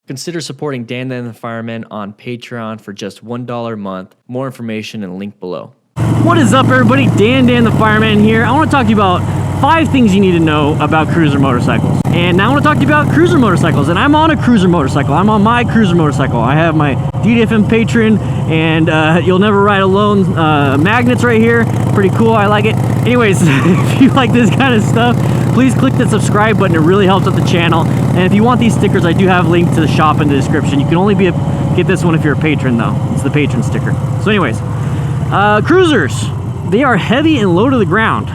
Consider supporting DanDanTheFireman on Patreon for just $1 a month. More information and link below. What is up, everybody? DanDanTheFireman here. I want to talk to you about 5 things you need to know about cruiser motorcycles. And now I want to talk to you about cruiser motorcycles. And I'm on a cruiser motorcycle. I'm on my cruiser motorcycle. I have my DDFM Patron and You'll Never Ride Alone magnets right here. Pretty cool. I like it. Anyways, if you like this kind of stuff, please click the subscribe button. It really helps out the channel. And if you want these stickers, I do have a link to the shop in the description. You can only get this one if you're a patron, though. It's the patron sticker. So anyways, cruisers, they are heavy and low to the ground.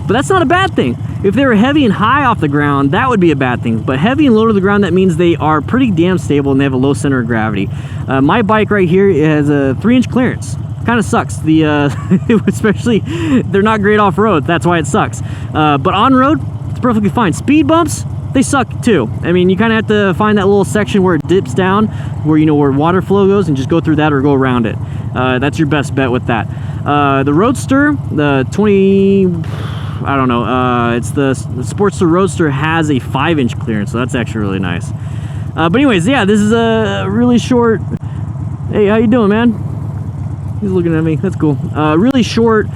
But that's not a bad thing. If they were heavy and high off the ground, that would be a bad thing. But heavy and low to the ground, that means they are pretty damn stable and they have a low center of gravity. My bike right here has a 3-inch clearance. Kind of sucks. Especially, they're not great off-road. That's why it sucks. But on-road, it's perfectly fine. Speed bumps, they suck too. I mean, you kind of have to find that little section where it dips down, where you know where water flow goes, and just go through that or go around it. That's your best bet with that. The Roadster, the 20, I don't know, it's the Sportster Roadster has a 5-inch clearance, so that's actually really nice. But anyways, yeah, this is a really short. Hey, how you doing, man? He's looking at me. That's cool. Really short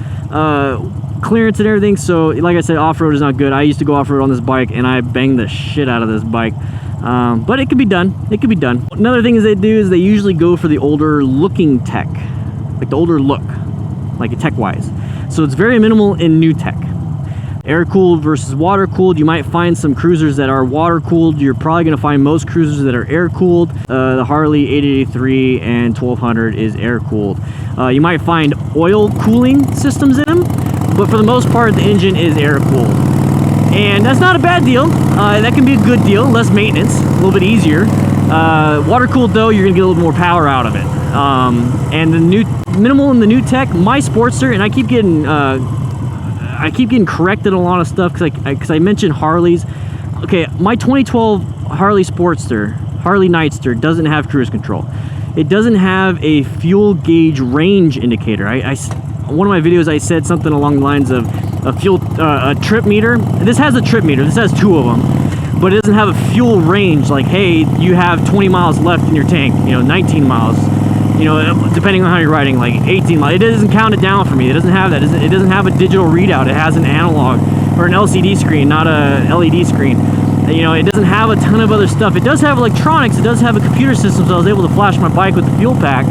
clearance and everything. So, like I said, off-road is not good. I used to go off-road on this bike, and I banged the shit out of this bike. But it can be done. It can be done. Another thing is they do is they usually go for the older looking tech, like the older look, like tech-wise. So it's very minimal in new tech. Air-cooled versus water-cooled. You might find some cruisers that are water-cooled. You're probably going to find most cruisers that are air-cooled. The Harley 883 and 1200 is air-cooled. You might find oil cooling systems in them, but for the most part, the engine is air-cooled. And that's not a bad deal. That can be a good deal. Less maintenance, a little bit easier. Water-cooled, though, you're going to get a little more power out of it. And the minimal in the new tech, my Sportster, and I keep getting corrected on a lot of stuff because I mentioned Harleys. Okay, my 2012 Harley Sportster, Harley Nightster, doesn't have cruise control. It doesn't have a fuel gauge range indicator. One of my videos, I said something along the lines of a trip meter. This has a trip meter. This has 2 of them, but it doesn't have a fuel range. Like, hey, you have 20 miles left in your tank. 19 miles. Depending on how you're riding, like 18 miles. It doesn't count it down for me. It doesn't have that. It doesn't have a digital readout. It has an analog or an LCD screen, not a LED screen. It doesn't have a ton of other stuff. It does have electronics. It does have a computer system, so I was able to flash my bike with the fuel pack.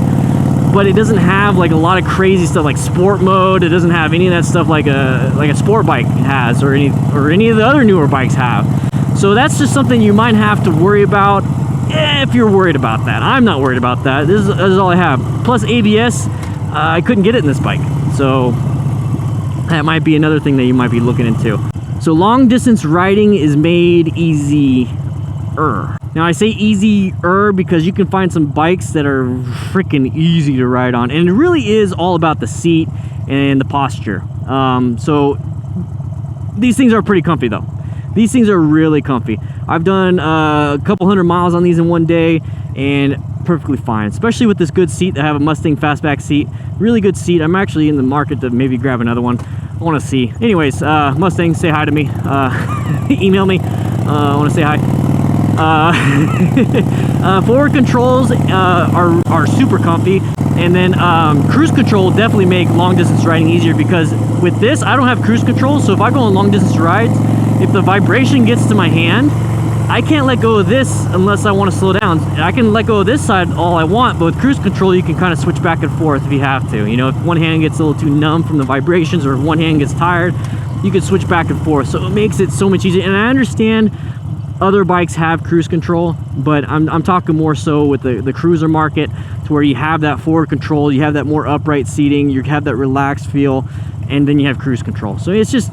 But it doesn't have like a lot of crazy stuff like sport mode. It doesn't have any of that stuff like a sport bike has or any of the other newer bikes have. So that's just something you might have to worry about. If you're worried about that. I'm not worried about that. This is all I have. Plus ABS, I couldn't get it in this bike. So that might be another thing that you might be looking into. So long distance riding is made easier. Now I say easier because you can find some bikes that are freaking easy to ride on. And it really is all about the seat and the posture. So these things are pretty comfy though. These things are really comfy. I've done a couple 100 miles on these in one day and perfectly fine, especially with this good seat. I have a Mustang fastback seat, really good seat. I'm actually in the market to maybe grab another one. I want to see. Anyways, Mustang, say hi to me. Email me. I want to say hi. Forward controls are super comfy. And then cruise control definitely make long distance riding easier because with this, I don't have cruise control. So if I go on long distance rides, if the vibration gets to my hand, I can't let go of this unless I want to slow down. I can let go of this side all I want, but with cruise control, you can kind of switch back and forth if you have to. If one hand gets a little too numb from the vibrations or if one hand gets tired, you can switch back and forth. So it makes it so much easier. And I understand other bikes have cruise control, but I'm talking more so with the cruiser market to where you have that forward control, you have that more upright seating, you have that relaxed feel, and then you have cruise control. So it's just,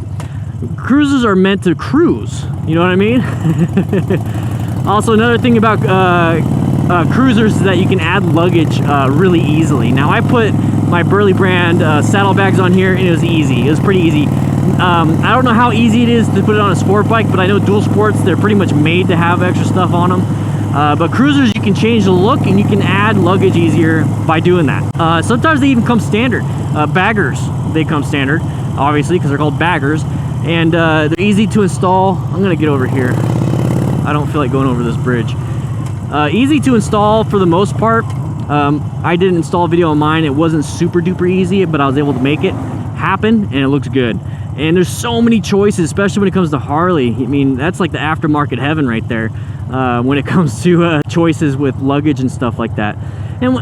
cruisers are meant to cruise, you know what I mean? Also, another thing about cruisers is that you can add luggage really easily. Now I put my Burley brand saddlebags on here and it was easy. It was pretty easy. I don't know how easy it is to put it on a sport bike, but I know dual sports, they're pretty much made to have extra stuff on them. But cruisers, you can change the look and you can add luggage easier by doing that. Sometimes they even come standard. Baggers, they come standard, obviously, because they're called baggers. And they're easy to install. I'm gonna get over here. I don't feel like going over this bridge. Easy to install for the most part. I did an install video on mine. It wasn't super duper easy, but I was able to make it happen, and it looks good. And there's so many choices, especially when it comes to Harley. I mean, that's like the aftermarket heaven right there when it comes to choices with luggage and stuff like that. And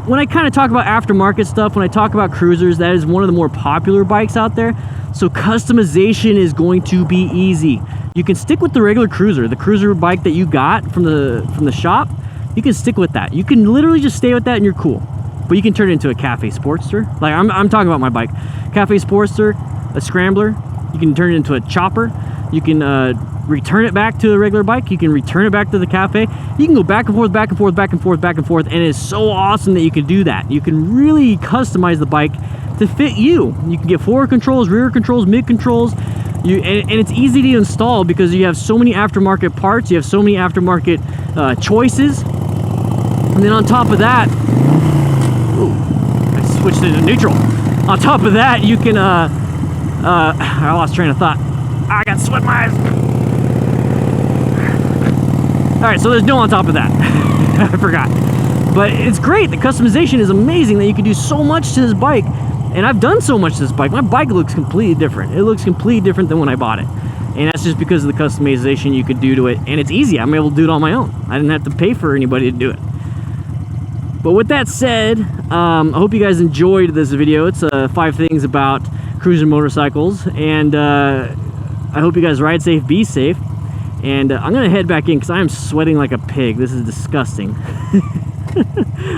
when I kind of talk about aftermarket stuff, when I talk about cruisers, that is one of the more popular bikes out there. So customization is going to be easy. You can stick with the regular cruiser, the cruiser bike that you got from the shop. You can stick with that. You can literally just stay with that and you're cool. But you can turn it into a Cafe Sportster. Like I'm talking about my bike. Cafe Sportster, a Scrambler. You can turn it into a chopper. You can return it back to a regular bike. You can return it back to the Cafe. You can go back and forth, back and forth, back and forth, back and forth. And it's so awesome that you can do that. You can really customize the bike to fit you. You can get forward controls, rear controls, mid controls. And it's easy to install because you have so many aftermarket parts. You have so many aftermarket choices. And then on top of that, ooh, I switched into neutral. On top of that, you can, I lost train of thought. I got sweat in my eyes. All right, so there's no on top of that. I forgot. But it's great. The customization is amazing that you can do so much to this bike. And I've done so much to this bike. My bike looks completely different. It looks completely different than when I bought it. And that's just because of the customization you could do to it. And it's easy. I'm able to do it on my own. I didn't have to pay for anybody to do it. But with that said, I hope you guys enjoyed this video. It's 5 things about cruiser motorcycles. And I hope you guys ride safe, be safe. And I'm going to head back in because I am sweating like a pig. This is disgusting.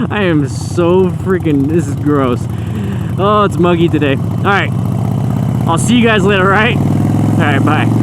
I am so freaking... This is gross. Oh, it's muggy today. All right. I'll see you guys later, all right? All right, bye.